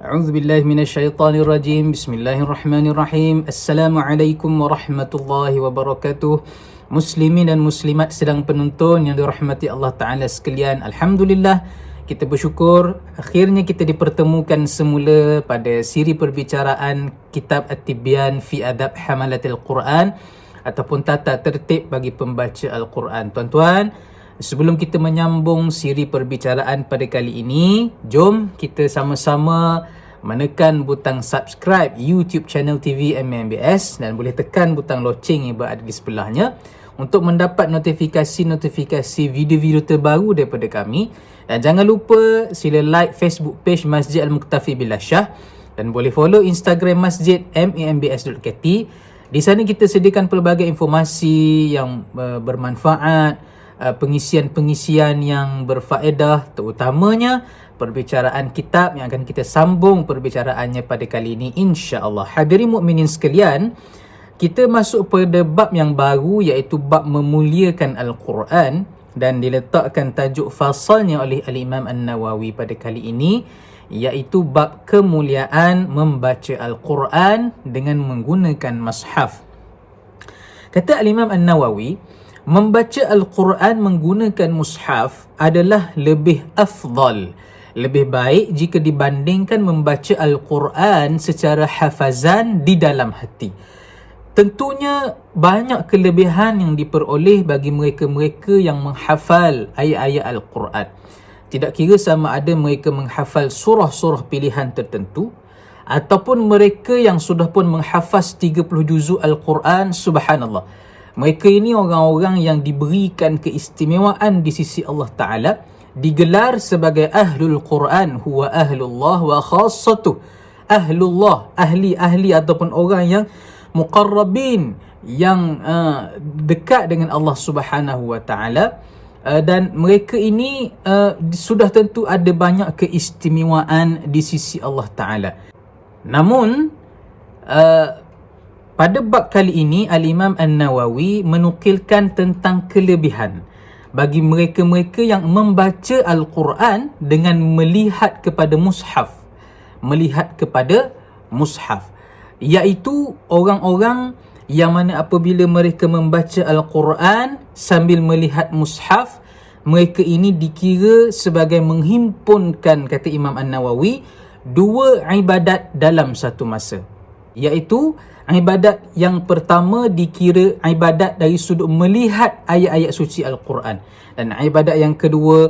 A'udzu billahi minasyaitonir rajim. Bismillahirrahmanirrahim. Assalamualaikum warahmatullahi wabarakatuh. Muslimin dan muslimat sedang penonton yang dirahmati Allah Taala sekalian. Alhamdulillah, kita bersyukur akhirnya kita dipertemukan semula pada siri perbicaraan kitab At-Tibyan fi Adab Hamalatil Quran ataupun tata tertib bagi pembaca Al-Quran. Tuan-tuan, sebelum kita menyambung siri perbicaraan pada kali ini, jom kita sama-sama menekan butang subscribe YouTube channel TV MMBS dan boleh tekan butang loceng yang berada di sebelahnya untuk mendapat notifikasi-notifikasi video-video terbaru daripada kami. Dan jangan lupa sila like Facebook page Masjid Al-Muktafi Billah Shah dan boleh follow Instagram Masjid MAMBS.KT. Di sana kita sediakan pelbagai informasi yang bermanfaat, pengisian-pengisian yang berfaedah, terutamanya perbicaraan kitab yang akan kita sambung perbicaraannya pada kali ini, insya-Allah. Hadirin mukminin sekalian, kita masuk pada bab yang baru, iaitu bab memuliakan Al-Quran, dan diletakkan tajuk fasalnya oleh Al-Imam An-Nawawi pada kali ini, iaitu bab kemuliaan membaca Al-Quran dengan menggunakan mushaf. Kata Al-Imam An-Nawawi, membaca Al-Quran menggunakan mushaf adalah lebih afdal, lebih baik jika dibandingkan membaca Al-Quran secara hafazan di dalam hati. Tentunya banyak kelebihan yang diperoleh bagi mereka-mereka yang menghafal ayat-ayat Al-Quran. Tidak kira sama ada mereka menghafal surah-surah pilihan tertentu ataupun mereka yang sudah pun menghafaz 30 juzuk Al-Quran, subhanallah. Mereka ini orang-orang yang diberikan keistimewaan di sisi Allah Ta'ala, digelar sebagai Ahlul Quran, huwa ahlullah wa khassatuh. Ahlullah, ahli-ahli ataupun orang yang muqarrabin, yang dekat dengan Allah Subhanahu wa Ta'ala. Dan mereka ini sudah tentu ada banyak keistimewaan di sisi Allah Ta'ala. Namun pada bab kali ini Al-Imam An-Nawawi menukilkan tentang kelebihan bagi mereka-mereka yang membaca Al-Quran dengan melihat kepada mushaf. Melihat kepada mushaf, iaitu orang-orang yang mana apabila mereka membaca Al-Quran sambil melihat mushaf, mereka ini dikira sebagai menghimpunkan, kata Imam An-Nawawi, dua ibadat dalam satu masa. Iaitu ibadat yang pertama dikira ibadat dari sudut melihat ayat-ayat suci Al-Quran, dan ibadat yang kedua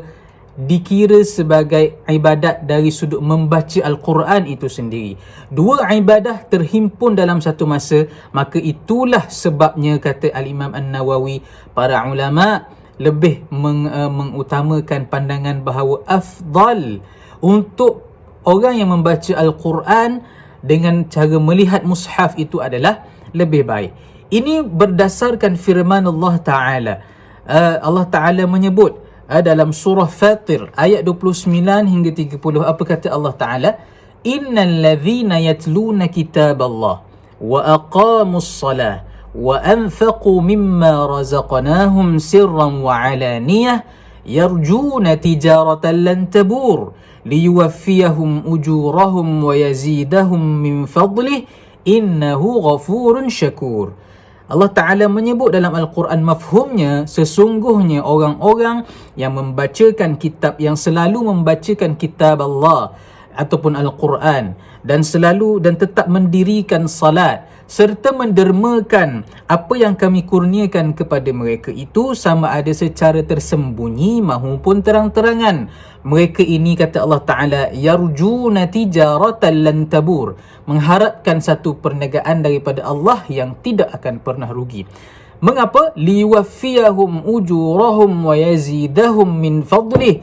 dikira sebagai ibadat dari sudut membaca Al-Quran itu sendiri. Dua ibadah terhimpun dalam satu masa, maka itulah sebabnya, kata Al-Imam An-Nawawi, para ulama lebih mengutamakan pandangan bahawa afdal untuk orang yang membaca Al-Quran dengan cara melihat mushaf itu adalah lebih baik. Ini berdasarkan firman Allah Ta'ala. Allah Ta'ala menyebut dalam surah Fatir ayat 29 hingga 30, apa kata Allah Ta'ala? Innal ladhina yatluna kitaballah wa aqamus salah wa anfaqu mimma razaqnahum sirran wa alaniyah yarjuna tijaratan lan tabur liyuwaffiyahum ujurahum wa yazidahum min fadlih innahu ghafurun syakur. Allah Ta'ala menyebut dalam Al-Quran, mafhumnya sesungguhnya orang-orang yang membacakan kitab, yang selalu membacakan kitab Allah ataupun Al-Quran, dan selalu dan tetap mendirikan salat serta mendermakan apa yang kami kurniakan kepada mereka itu, sama ada secara tersembunyi maupun terang-terangan. Mereka ini, kata Allah Ta'ala, yarjuna tijaratan lan tabur, mengharapkan satu perniagaan daripada Allah yang tidak akan pernah rugi. Mengapa? Liwaffiyahum ujurahum wa yazidahum min fadlih,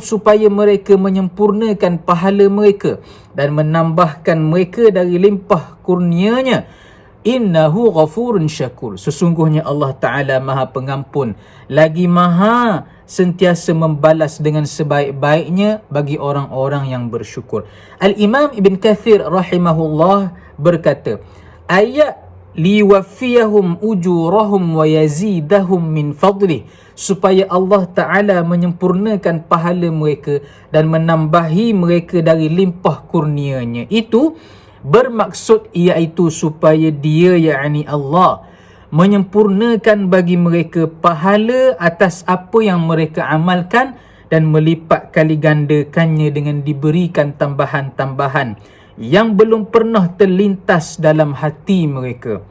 supaya mereka menyempurnakan pahala mereka dan menambahkan mereka dari limpah kurnianya. Innahu ghafurun syakur, sesungguhnya Allah Ta'ala maha pengampun lagi maha sentiasa membalas dengan sebaik-baiknya bagi orang-orang yang bersyukur. Al-Imam Ibn Kathir rahimahullah berkata, ayat liwaffiyahum ujurahum wa yazidahum min fadlih, supaya Allah Ta'ala menyempurnakan pahala mereka dan menambahi mereka dari limpah kurnianya. Itu bermaksud iaitu supaya dia, yakni Allah, menyempurnakan bagi mereka pahala atas apa yang mereka amalkan dan melipat kali gandakannya dengan diberikan tambahan-tambahan yang belum pernah terlintas dalam hati mereka.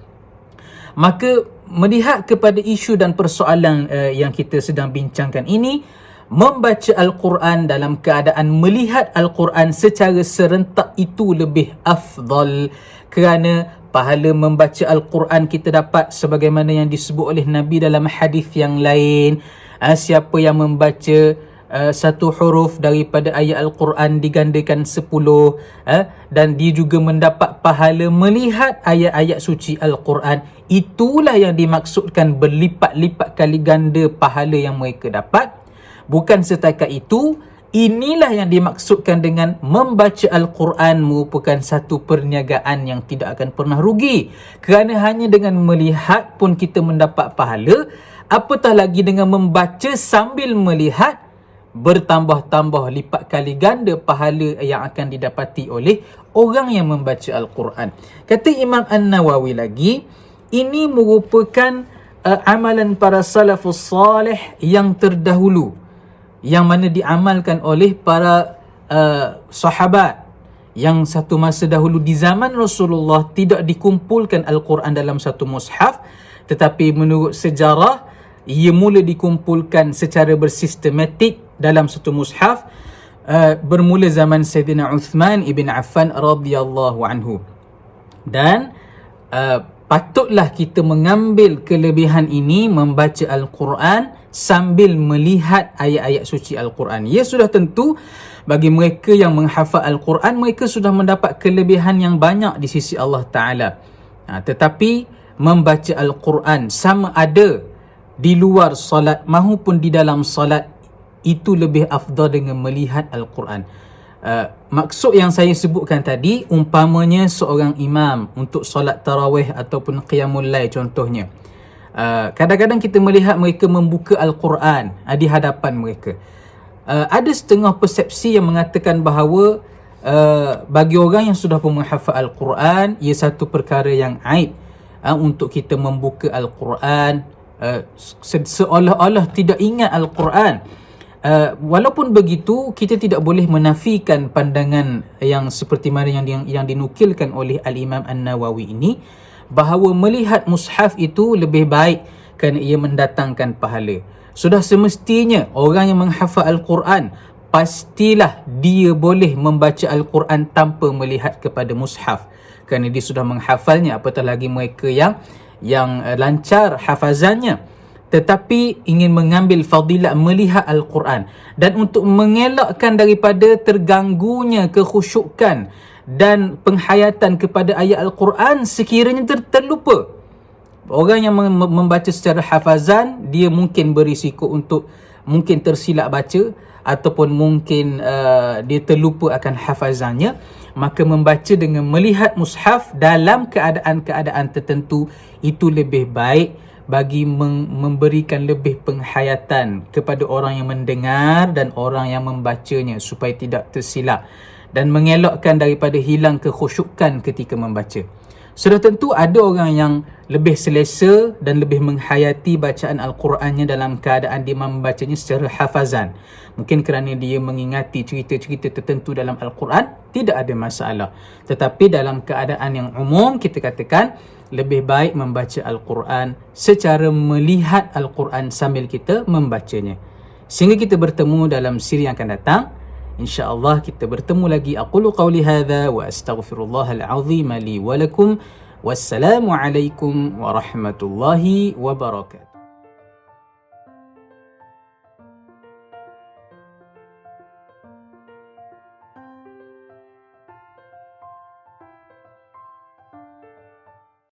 Maka melihat kepada isu dan persoalan yang kita sedang bincangkan ini, membaca Al-Quran dalam keadaan melihat Al-Quran secara serentak itu lebih afdal, kerana pahala membaca Al-Quran kita dapat sebagaimana yang disebut oleh Nabi dalam hadis yang lain. Siapa yang membaca satu huruf daripada ayat Al-Quran digandakan 10, dan dia juga mendapat pahala melihat ayat-ayat suci Al-Quran. Itulah yang dimaksudkan berlipat-lipat kali ganda pahala yang mereka dapat. Bukan setakat itu, inilah yang dimaksudkan dengan membaca Al-Quran merupakan satu perniagaan yang tidak akan pernah rugi, kerana hanya dengan melihat pun kita mendapat pahala, apatah lagi dengan membaca sambil melihat, bertambah-tambah lipat kali ganda pahala yang akan didapati oleh orang yang membaca Al-Quran. Kata Imam An-Nawawi lagi, ini merupakan amalan para salafus salih yang terdahulu, yang mana diamalkan oleh para sahabat yang satu masa dahulu di zaman Rasulullah tidak dikumpulkan Al-Quran dalam satu mushaf, tetapi menurut sejarah ia mula dikumpulkan secara bersistematik dalam satu mushaf bermula zaman Sayyidina Uthman ibn Affan radhiyallahu anhu. Dan patutlah kita mengambil kelebihan ini, membaca Al-Quran sambil melihat ayat-ayat suci Al-Quran. Ya, sudah tentu bagi mereka yang menghafal Al-Quran, mereka sudah mendapat kelebihan yang banyak di sisi Allah Ta'ala. Tetapi membaca Al-Quran sama ada di luar solat mahupun di dalam solat, itu lebih afdal dengan melihat Al-Quran. Maksud yang saya sebutkan tadi, umpamanya seorang imam untuk solat tarawih ataupun qiyamul lail contohnya, kadang-kadang kita melihat mereka membuka Al-Quran di hadapan mereka. Ada setengah persepsi yang mengatakan bahawa bagi orang yang sudah pun menghafal Al-Quran, ia satu perkara yang aib untuk kita membuka Al-Quran, seolah-olah tidak ingat Al-Quran. Walaupun begitu, kita tidak boleh menafikan pandangan yang seperti mana yang dinukilkan oleh Al-Imam An-Nawawi ini, bahawa melihat mushaf itu lebih baik kerana ia mendatangkan pahala. Sudah semestinya orang yang menghafal Al-Quran, pastilah dia boleh membaca Al-Quran tanpa melihat kepada mushaf, kerana dia sudah menghafalnya, apatah lagi mereka yang lancar hafazannya, tetapi ingin mengambil fadilat melihat Al-Quran. Dan untuk mengelakkan daripada terganggunya kekhusyukan dan penghayatan kepada ayat Al-Quran sekiranya terlupa, orang yang membaca secara hafazan, dia mungkin berisiko untuk mungkin tersilap baca, ataupun mungkin dia terlupa akan hafazannya. Maka membaca dengan melihat mushaf dalam keadaan-keadaan tertentu itu lebih baik bagi memberikan lebih penghayatan kepada orang yang mendengar dan orang yang membacanya, supaya tidak tersilap dan mengelakkan daripada hilang kekhusyukan ketika membaca. Sudah tentu ada orang yang lebih selesa dan lebih menghayati bacaan Al-Qurannya dalam keadaan dia membacanya secara hafazan. Mungkin kerana dia mengingati cerita-cerita tertentu dalam Al-Quran, tidak ada masalah. Tetapi dalam keadaan yang umum, kita katakan lebih baik membaca Al-Quran secara melihat Al-Quran sambil kita membacanya. Sehingga kita bertemu dalam siri yang akan datang. InsyaAllah kita bertemu lagi. Aqulu qawli hadha wa astaghfirullahal azim li wa lakum. Wassalamualaikum warahmatullahi wabarakatuh.